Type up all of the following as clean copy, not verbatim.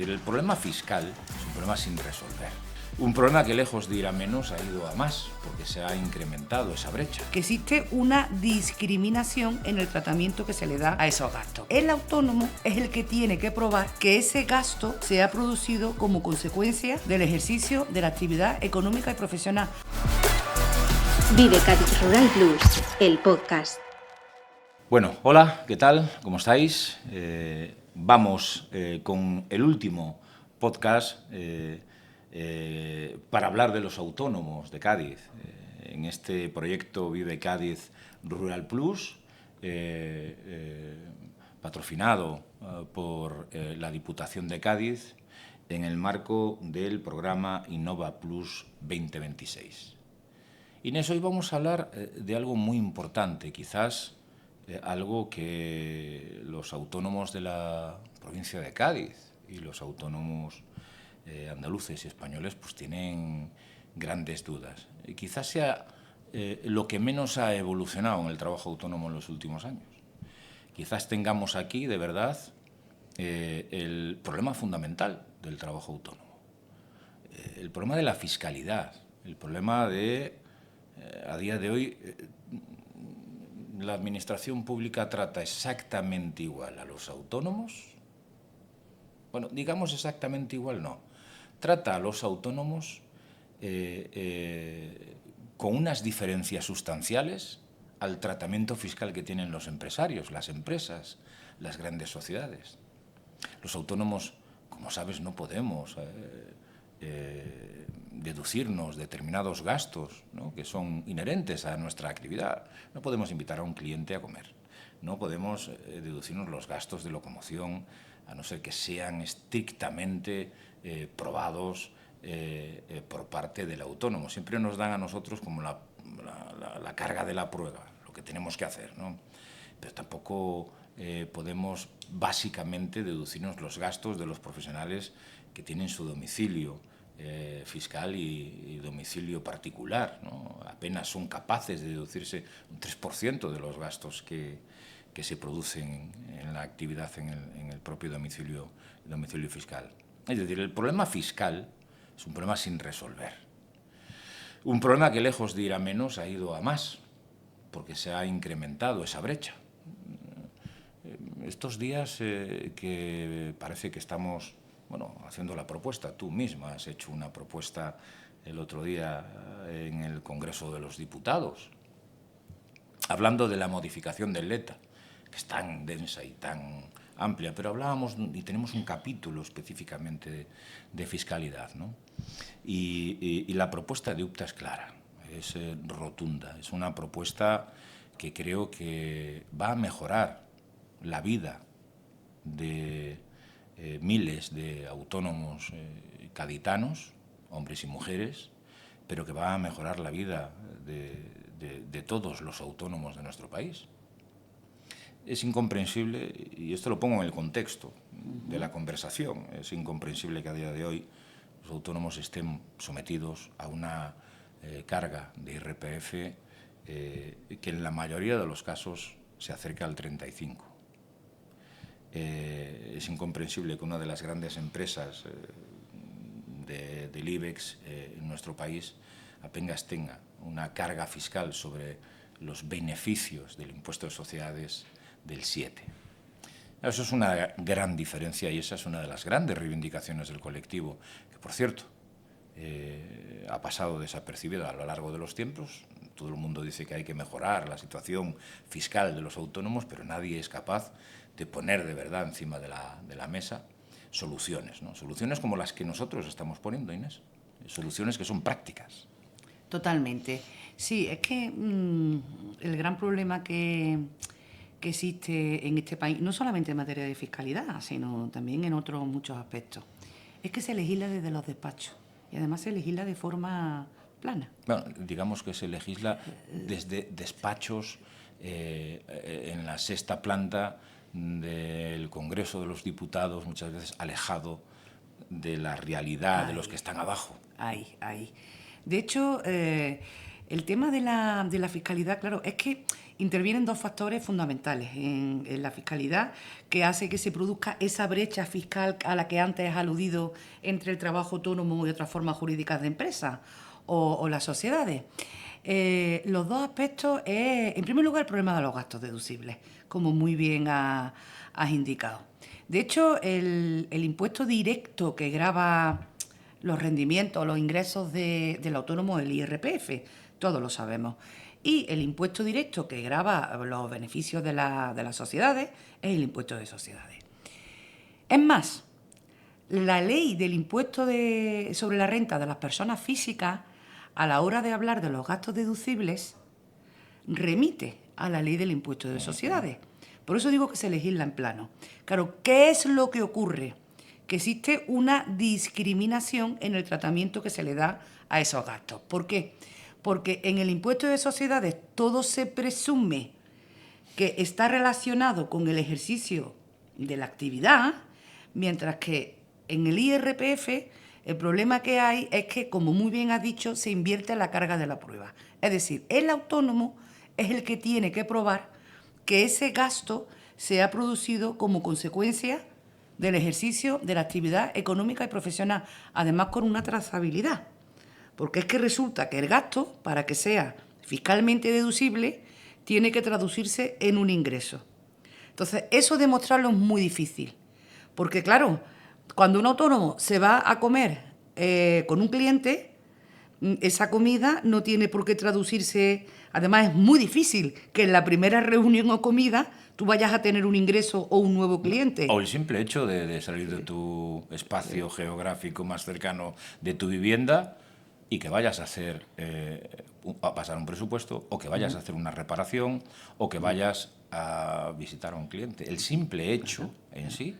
El problema fiscal es un problema sin resolver. Un problema que lejos de ir a menos ha ido a más, porque se ha incrementado esa brecha. Que existe una discriminación en el tratamiento que se le da a esos gastos. El autónomo es el que tiene que probar que ese gasto se ha producido como consecuencia del ejercicio de la actividad económica y profesional. Vive Cádiz Rural Plus, el podcast. Bueno, hola, ¿qué tal? ¿Cómo estáis? Vamos con el último podcast para hablar de los autónomos de Cádiz. En este proyecto Vive Cádiz Rural Plus, patrocinado por la Diputación de Cádiz en el marco del programa Innova Plus 2026. Inés, hoy vamos a hablar de algo muy importante, quizás algo que los autónomos de la provincia de Cádiz y los autónomos andaluces y españoles pues tienen grandes dudas. Quizás sea lo que menos ha evolucionado en el trabajo autónomo en los últimos años. Quizás tengamos aquí, de verdad, el problema fundamental del trabajo autónomo. El problema de la fiscalidad, el problema de, a día de hoy, la administración pública trata exactamente igual a los autónomos. Bueno, digamos exactamente igual, no. Trata a los autónomos con unas diferencias sustanciales al tratamiento fiscal que tienen los empresarios, las empresas, las grandes sociedades. Los autónomos, como sabes, no podemos deducirnos determinados gastos, ¿no?, que son inherentes a nuestra actividad. No podemos invitar a un cliente a comer. No podemos deducirnos los gastos de locomoción, a no ser que sean estrictamente probados por parte del autónomo. Siempre nos dan a nosotros como la carga de la prueba, lo que tenemos que hacer, ¿no? Pero tampoco podemos básicamente deducirnos los gastos de los profesionales que tienen su domicilio fiscal y domicilio particular, ¿no? Apenas son capaces de deducirse un 3% de los gastos que se producen en la actividad en el propio domicilio fiscal. Es decir, el problema fiscal es un problema sin resolver. Un problema que lejos de ir a menos ha ido a más, porque se ha incrementado esa brecha. Estos días que parece que estamos haciendo la propuesta, tú misma has hecho una propuesta el otro día en el Congreso de los Diputados, hablando de la modificación del LETA, que es tan densa y tan amplia, pero hablábamos y tenemos un capítulo específicamente de fiscalidad, ¿no? Y la propuesta de UPTA es clara, es rotunda, es una propuesta que creo que va a mejorar la vida de miles de autónomos caditanos, hombres y mujeres, pero que va a mejorar la vida de todos los autónomos de nuestro país. Es incomprensible, y esto lo pongo en el contexto de la conversación, es incomprensible que a día de hoy los autónomos estén sometidos a una carga de IRPF que en la mayoría de los casos se acerca al 35%. Es incomprensible que una de las grandes empresas del IBEX en nuestro país apenas tenga una carga fiscal sobre los beneficios del impuesto de sociedades del 7%. Eso es una gran diferencia y esa es una de las grandes reivindicaciones del colectivo, que por cierto ha pasado desapercibida a lo largo de los tiempos. Todo el mundo dice que hay que mejorar la situación fiscal de los autónomos, pero nadie es capaz de poner de verdad encima de la mesa soluciones, ¿no? Soluciones como las que nosotros estamos poniendo, Inés. Soluciones que son prácticas. Totalmente. Sí, es que el gran problema que existe en este país, no solamente en materia de fiscalidad, sino también en otros muchos aspectos, es que se legisla desde los despachos y además se legisla de forma plana. Bueno, digamos que se legisla desde despachos en la sexta planta del Congreso de los Diputados, muchas veces alejado de la realidad de los que están abajo. Ahí. De hecho, El tema de la fiscalidad, claro, es que intervienen dos factores fundamentales en la fiscalidad que hace que se produzca esa brecha fiscal a la que antes has aludido entre el trabajo autónomo y otras formas jurídicas de empresa o las sociedades. Los dos aspectos es, en primer lugar, el problema de los gastos deducibles, como muy bien has indicado. De hecho, el impuesto directo que grava los rendimientos, los ingresos del autónomo, el IRPF, todos lo sabemos. Y el impuesto directo que grava los beneficios de las sociedades es el impuesto de sociedades. Es más, la ley del impuesto sobre la renta de las personas físicas, a la hora de hablar de los gastos deducibles, remite a la ley del impuesto de sociedades. Por eso digo que se legisla en plano. Claro, ¿qué es lo que ocurre? Que existe una discriminación en el tratamiento que se le da a esos gastos. ¿Por qué? Porque en el impuesto de sociedades todo se presume que está relacionado con el ejercicio de la actividad, mientras que en el IRPF el problema que hay es que, como muy bien has dicho, se invierte la carga de la prueba. Es decir, el autónomo es el que tiene que probar que ese gasto se ha producido como consecuencia del ejercicio de la actividad económica y profesional, además con una trazabilidad. Porque es que resulta que el gasto, para que sea fiscalmente deducible, tiene que traducirse en un ingreso. Entonces, eso demostrarlo es muy difícil. Porque, claro, cuando un autónomo se va a comer con un cliente, esa comida no tiene por qué traducirse. Además, es muy difícil que en la primera reunión o comida tú vayas a tener un ingreso o un nuevo cliente. O el simple hecho de salir de tu espacio geográfico más cercano de tu vivienda y que vayas a hacer a pasar un presupuesto, o que vayas a hacer una reparación, o que vayas a visitar a un cliente. El simple hecho en sí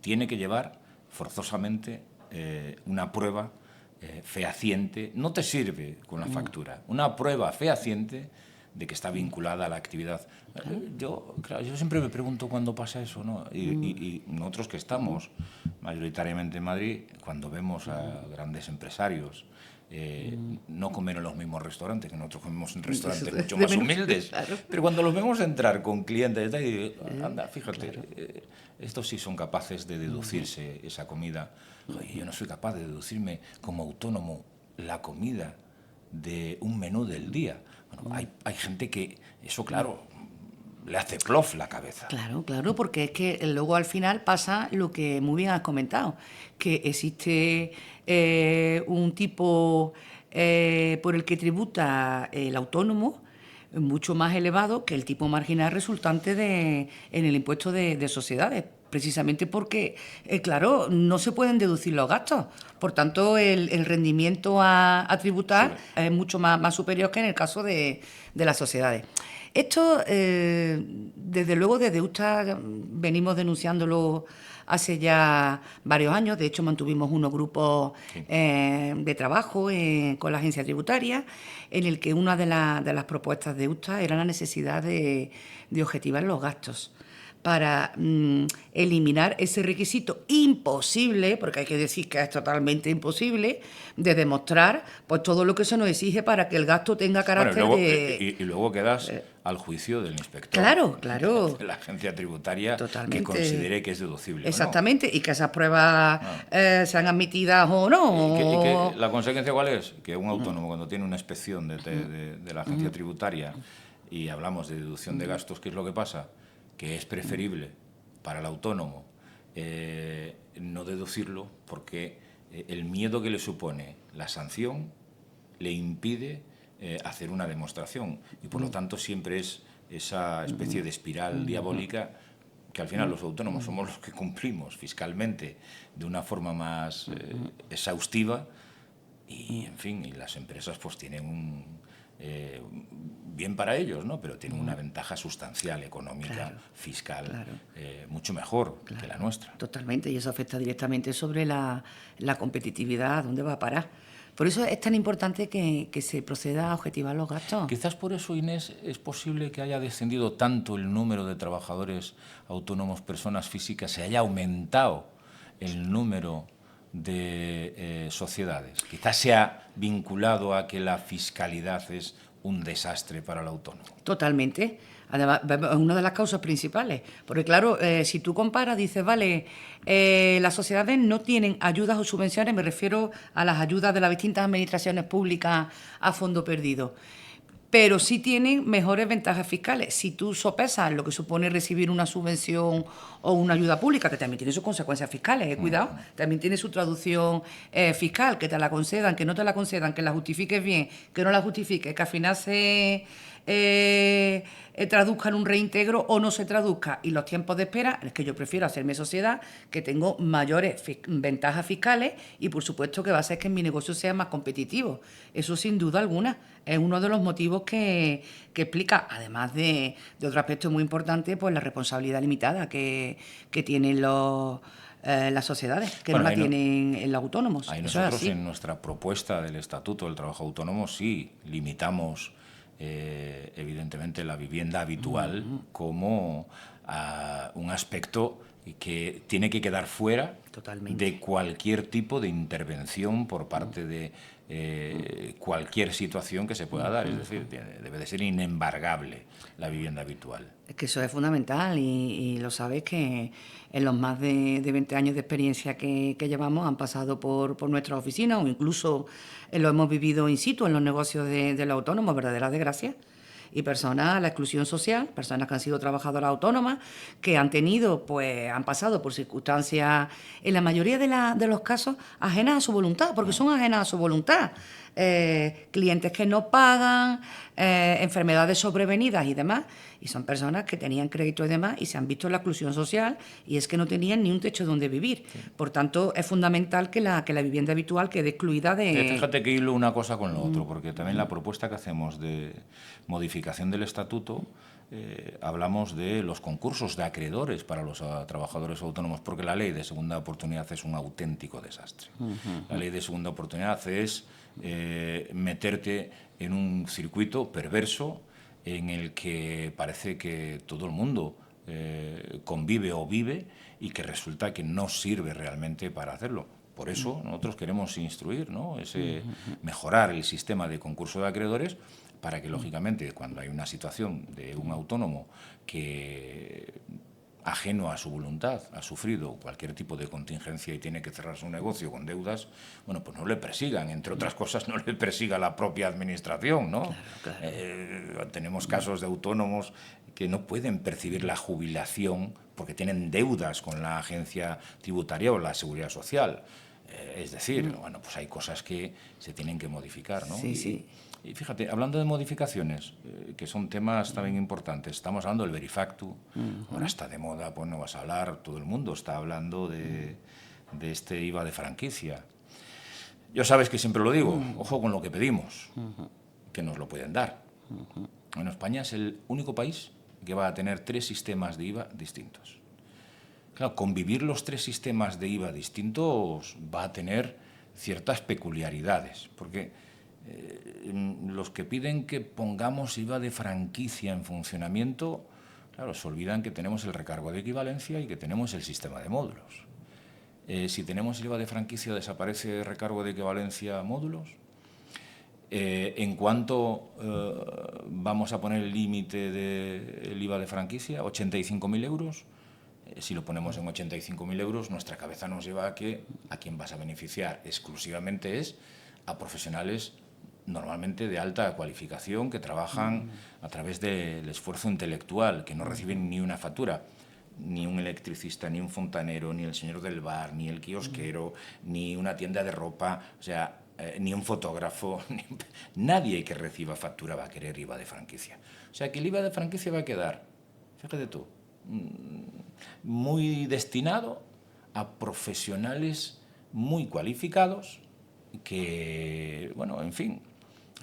tiene que llevar forzosamente una prueba fehaciente. No te sirve con la factura. Una prueba fehaciente de que está vinculada a la actividad. Yo siempre me pregunto cuándo pasa eso, ¿no? Y nosotros que estamos mayoritariamente en Madrid, cuando vemos a grandes empresarios no comer en los mismos restaurantes, que nosotros comemos en restaurantes mucho más humildes, claro. Pero cuando los vemos entrar con clientes, anda, fíjate, claro. Estos sí son capaces de deducirse esa comida. Oye, yo no soy capaz de deducirme como autónomo la comida de un menú del día. Bueno, hay gente que eso, claro, le hace plof la cabeza. Claro, claro, porque es que luego al final pasa lo que muy bien has comentado, que existe un tipo por el que tributa el autónomo mucho más elevado que el tipo marginal resultante en el impuesto de sociedades, precisamente porque, claro, no se pueden deducir los gastos. Por tanto, el rendimiento a tributar es mucho más superior que en el caso de las sociedades. Esto, desde luego, desde USTA venimos denunciándolo hace ya varios años. De hecho, mantuvimos unos grupos de trabajo con la agencia tributaria, en el que una de las propuestas de USTA era la necesidad de objetivar los gastos para eliminar ese requisito imposible, porque hay que decir que es totalmente imposible, de demostrar pues todo lo que se nos exige para que el gasto tenga carácter y luego quedas al juicio del inspector. Claro, claro. De la agencia tributaria. Totalmente. Que considere que es deducible. Exactamente, ¿no? Y que esas pruebas sean admitidas o no. ¿Y que la consecuencia cuál es? Que un autónomo, cuando tiene una inspección de la agencia tributaria y hablamos de deducción de gastos, ¿qué es lo que pasa? Que es preferible para el autónomo no deducirlo porque el miedo que le supone la sanción le impide hacer una demostración y por lo tanto siempre es esa especie de espiral diabólica que al final los autónomos somos los que cumplimos fiscalmente de una forma más exhaustiva y en fin, y las empresas pues tienen bien para ellos, ¿no? Pero tienen una ventaja sustancial, económica, fiscal, mucho mejor que la nuestra. Totalmente, y eso afecta directamente sobre la competitividad, ¿dónde va a parar? Por eso es tan importante que se proceda a objetivar los gastos. Quizás por eso, Inés, es posible que haya descendido tanto el número de trabajadores autónomos, personas físicas, se haya aumentado el número de sociedades. Quizás sea vinculado a que la fiscalidad es un desastre para el autónomo. Totalmente. Además, es una de las causas principales. Porque, claro, si tú comparas, dices, vale, las sociedades no tienen ayudas o subvenciones, me refiero a las ayudas de las distintas administraciones públicas a fondo perdido, pero sí tienen mejores ventajas fiscales. Si tú sopesas lo que supone recibir una subvención o una ayuda pública, que también tiene sus consecuencias fiscales, cuidado, también tiene su traducción fiscal, que te la concedan, que no te la concedan, que la justifiques bien, que no la justifiques, que al final se traduzca en un reintegro o no se traduzca, y los tiempos de espera, es que yo prefiero hacerme sociedad, que tengo mayores ventajas fiscales y por supuesto que va a hacer que mi negocio sea más competitivo. Eso sin duda alguna es uno de los motivos que explica, además de otro aspecto muy importante, pues la responsabilidad limitada que tienen las sociedades, que no la tienen los autónomos. Ahí Eso nosotros es así. en nuestra propuesta del Estatuto del Trabajo Autónomo sí limitamos evidentemente la vivienda habitual como un aspecto que tiene que quedar fuera Totalmente. de cualquier tipo de intervención por parte de cualquier situación que se pueda dar. Es decir, debe de ser inembargable la vivienda habitual. Es que eso es fundamental y lo sabes que en los más de 20 años de experiencia que llevamos han pasado por nuestras oficinas o incluso lo hemos vivido in situ en los negocios de los autónomos, verdaderas desgracias. Y personas a la exclusión social, personas que han sido trabajadoras autónomas, que han pasado por circunstancias, en la mayoría de los casos, ajenas a su voluntad, porque son ajenas a su voluntad. Clientes que no pagan, enfermedades sobrevenidas y demás, y son personas que tenían crédito y demás y se han visto en la exclusión social, y es que no tenían ni un techo donde vivir. Sí. Por tanto, es fundamental que la vivienda habitual quede excluida de... Fíjate que hilo una cosa con lo otro, porque también la propuesta que hacemos de modificación del estatuto, hablamos de los concursos de acreedores para los trabajadores autónomos, porque la ley de segunda oportunidad es un auténtico desastre. La ley de segunda oportunidad es meterte en un circuito perverso en el que parece que todo el mundo convive o vive y que resulta que no sirve realmente para hacerlo. Por eso nosotros queremos instruir, ¿no? Mejorar el sistema de concurso de acreedores para que, lógicamente, cuando hay una situación de un autónomo que, ajeno a su voluntad, ha sufrido cualquier tipo de contingencia y tiene que cerrar su negocio con deudas, bueno, pues no le persigan, entre otras cosas, no le persiga la propia administración, ¿no? Claro. Tenemos casos de autónomos que no pueden percibir la jubilación porque tienen deudas con la agencia tributaria o la seguridad social. Es decir, bueno, pues hay cosas que se tienen que modificar, ¿no? Sí, sí. Y fíjate, hablando de modificaciones, que son temas también importantes, estamos hablando del Verifactu, ahora está de moda, pues no vas a hablar, todo el mundo está hablando de este IVA de franquicia. Yo sabes que siempre lo digo, ojo con lo que pedimos, que nos lo pueden dar. Bueno, España es el único país que va a tener 3 sistemas de IVA distintos. Claro, convivir los 3 sistemas de IVA distintos va a tener ciertas peculiaridades, porque los que piden que pongamos IVA de franquicia en funcionamiento, claro, se olvidan que tenemos el recargo de equivalencia y que tenemos el sistema de módulos. Si tenemos el IVA de franquicia, ¿desaparece el recargo de equivalencia a módulos? ¿En cuánto vamos a poner el límite del IVA de franquicia? ¿85.000 euros? Si lo ponemos en 85.000 euros, nuestra cabeza nos lleva a que a quien vas a beneficiar exclusivamente es a profesionales normalmente de alta cualificación que trabajan a través del esfuerzo intelectual, que no reciben ni una factura. Ni un electricista, ni un fontanero, ni el señor del bar, ni el kiosquero, ni una tienda de ropa, o sea, ni un fotógrafo, nadie que reciba factura va a querer IVA de franquicia. O sea que el IVA de franquicia va a quedar, fíjate tú, muy destinado a profesionales muy cualificados que, bueno, en fin,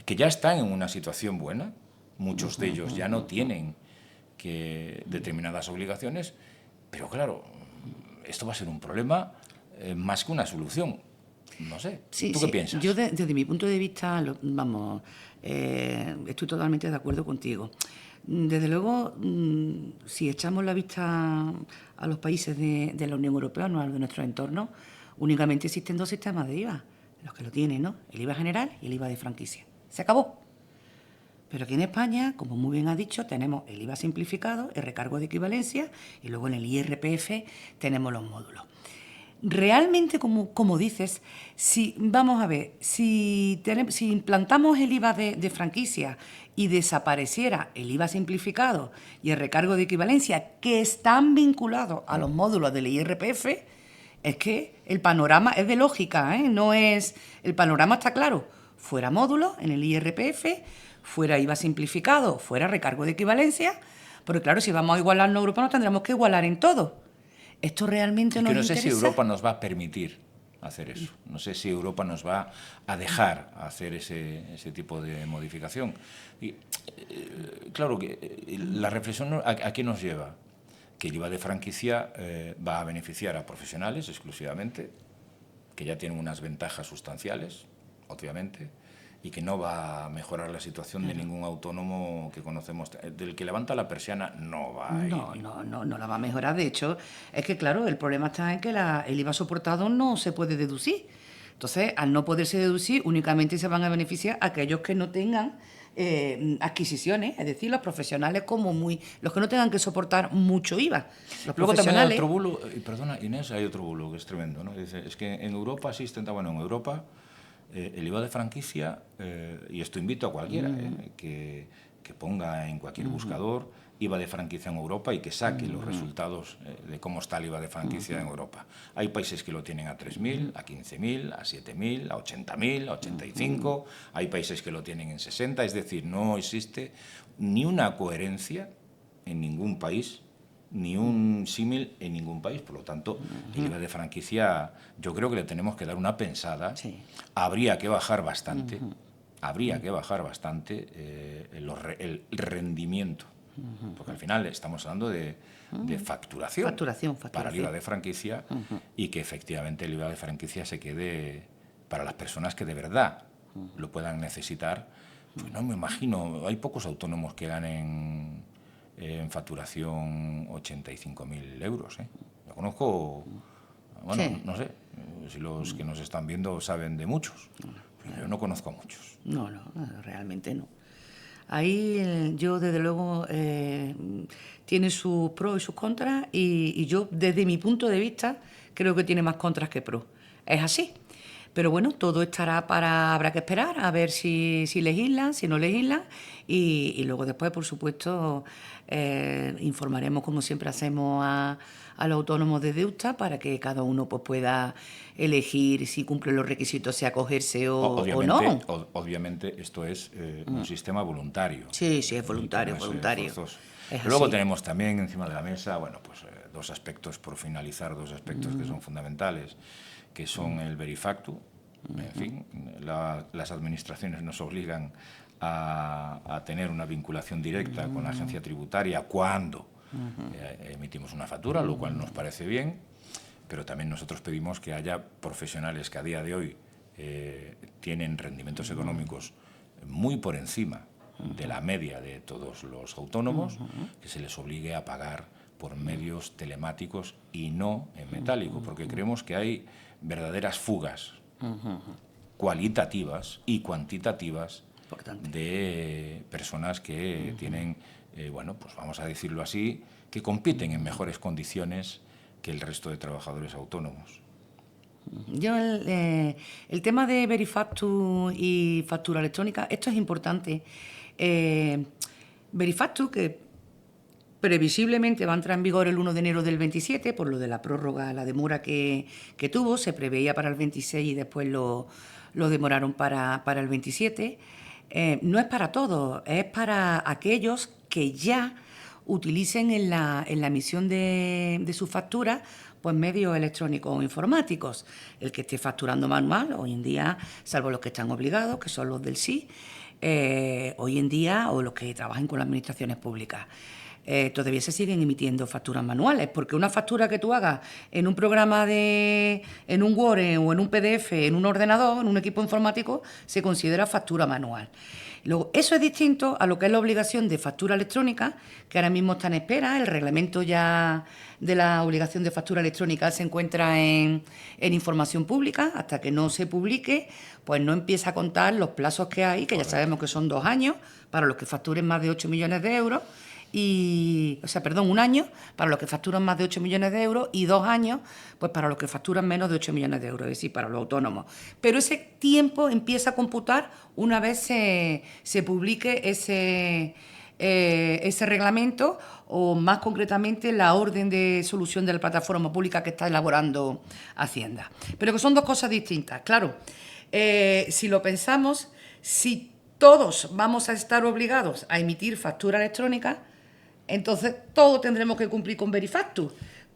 que ya están en una situación buena, muchos de ellos ya no tienen determinadas obligaciones, pero claro, esto va a ser un problema más que una solución. No sé, sí, ¿tú qué piensas? Yo desde mi punto de vista, estoy totalmente de acuerdo contigo. Desde luego, si echamos la vista a los países de la Unión Europea, no a los de nuestro entorno, únicamente existen 2 sistemas de IVA, los que lo tienen, ¿no? El IVA general y el IVA de franquicia. Se acabó. Pero aquí en España, como muy bien ha dicho, tenemos el IVA simplificado, el recargo de equivalencia y luego en el IRPF tenemos los módulos. Realmente, como dices, vamos a ver, si implantamos el IVA de franquicia y desapareciera el IVA simplificado y el recargo de equivalencia, que están vinculados a los módulos del IRPF, es que el panorama es de lógica, ¿eh? No es, el panorama está claro. Fuera módulos en el IRPF, fuera IVA simplificado, fuera recargo de equivalencia, porque claro, si vamos a igualarnos a Europa nos tendremos que igualar en todo. ¿Esto realmente nos interesa? No sé si Europa nos va a permitir hacer eso. No sé si Europa nos va a dejar hacer ese tipo de modificación. Y, claro que la reflexión ¿a qué nos lleva? Que el IVA de franquicia va a beneficiar a profesionales exclusivamente, que ya tienen unas ventajas sustanciales, obviamente, y que no va a mejorar la situación de ningún autónomo que conocemos. Del que levanta la persiana no va a ir. No la va a mejorar. De hecho, es que claro, el problema está en que el IVA soportado no se puede deducir. Entonces, al no poderse deducir, únicamente se van a beneficiar aquellos que no tengan adquisiciones, es decir, los profesionales los que no tengan que soportar mucho IVA. Los Luego profesionales... también hay otro bulo, perdona Inés, hay otro bulo que es tremendo, ¿no? Dice, es que en Europa existen, bueno, en Europa el IVA de franquicia, y esto invito a cualquiera que ponga en cualquier buscador IVA de franquicia en Europa y que saque los resultados de cómo está el IVA de franquicia en Europa. Hay países que lo tienen a 3.000, a 15.000, a 7.000, a 80.000, a 85, hay países que lo tienen en 60, es decir, no existe ni una coherencia en ningún país, ni un símil en ningún país. Por lo tanto, el IVA de franquicia yo creo que le tenemos que dar una pensada. Sí. Habría que bajar bastante, el rendimiento, porque al final estamos hablando de facturación para el IVA de franquicia y que efectivamente el IVA de franquicia se quede para las personas que de verdad lo puedan necesitar. Pues no me imagino, hay pocos autónomos que ganen en facturación 85.000 euros. Yo conozco, bueno, sí. No sé si los que nos están viendo saben de muchos, pero yo no conozco a muchos. No, realmente no. Ahí yo, desde luego, tiene sus pros y sus contras y yo, desde mi punto de vista, creo que tiene más contras que pros. Es así. Pero bueno, todo habrá que esperar a ver si legislan, si no legislan y luego después, por supuesto, informaremos, como siempre hacemos, a los autónomos desde UTA para que cada uno pues, pueda elegir si cumple los requisitos, si acogerse o no. Obviamente esto es un sistema voluntario. Sí, es voluntario. Luego tenemos también encima de la mesa, bueno, pues dos aspectos, por finalizar, dos aspectos que son fundamentales, que son el verifactu. En fin, las administraciones nos obligan a tener una vinculación directa con la agencia tributaria cuando emitimos una factura, lo cual nos parece bien, pero también nosotros pedimos que haya profesionales que a día de hoy tienen rendimientos económicos muy por encima de la media de todos los autónomos, que se les obligue a pagar por medios telemáticos y no en metálico, porque creemos que hay verdaderas fugas cualitativas y cuantitativas de personas que tienen, bueno, pues vamos a decirlo así, que compiten en mejores condiciones que el resto de trabajadores autónomos. Yo el tema de Verifactu y factura electrónica, esto es importante. Verifactu, que previsiblemente va a entrar en vigor el 1 de enero del 27, por lo de la prórroga, la demora que tuvo, se preveía para el 26 y después lo demoraron para el 27. No es para todos, es para aquellos que ya utilicen en la emisión de su factura pues medios electrónicos o informáticos. El que esté facturando manual, hoy en día, salvo los que están obligados, que son los del SI, hoy en día, o los que trabajen con las administraciones públicas, todavía se siguen emitiendo facturas manuales, porque una factura que tú hagas en un programa en un Word o en un PDF, en un ordenador, en un equipo informático, se considera factura manual. Luego, eso es distinto a lo que es la obligación de factura electrónica, que ahora mismo está en espera. El reglamento ya de la obligación de factura electrónica se encuentra en información pública. Hasta que no se publique, pues no empieza a contar los plazos que hay, que ya sabemos que son 2 años, para los que facturen más de 8 millones de euros, un año para los que facturan más de 8 millones de euros y 2 años pues para los que facturan menos de 8 millones de euros, es decir, para los autónomos. Pero ese tiempo empieza a computar una vez se publique ese reglamento, o más concretamente la orden de solución de la plataforma pública que está elaborando Hacienda. Pero que son 2 cosas distintas. Claro, si lo pensamos, si todos vamos a estar obligados a emitir factura electrónica, entonces todos tendremos que cumplir con Verifactu.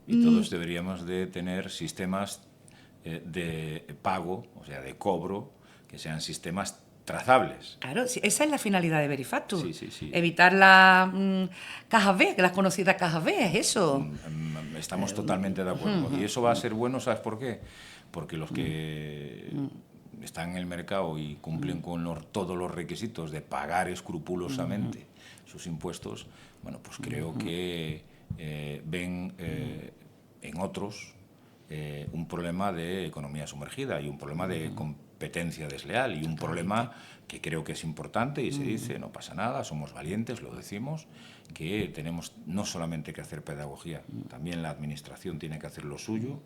Y todos deberíamos de tener sistemas de pago, o sea, de cobro, que sean sistemas trazables. Claro, sí, esa es la finalidad de Verifactu. Sí. Evitar las cajas B, las conocidas cajas B, es eso. Estamos totalmente de acuerdo. Y eso va a ser bueno, ¿sabes por qué? Porque los que están en el mercado y cumplen con todos los requisitos de pagar escrupulosamente sus impuestos, bueno, pues creo que ven en otros un problema de economía sumergida y un problema de competencia desleal y un problema que creo que es importante y se dice, no pasa nada, somos valientes, lo decimos, que tenemos no solamente que hacer pedagogía, también la administración tiene que hacer lo suyo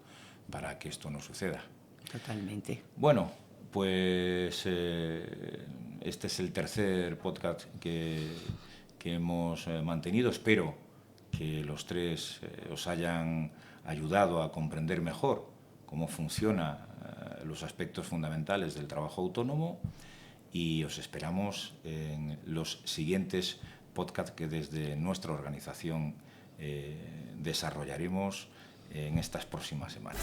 para que esto no suceda. Totalmente. Bueno, pues este es el 3er podcast que hemos mantenido. Espero que los 3 os hayan ayudado a comprender mejor cómo funcionan los aspectos fundamentales del trabajo autónomo, y os esperamos en los siguientes podcasts que desde nuestra organización desarrollaremos en estas próximas semanas.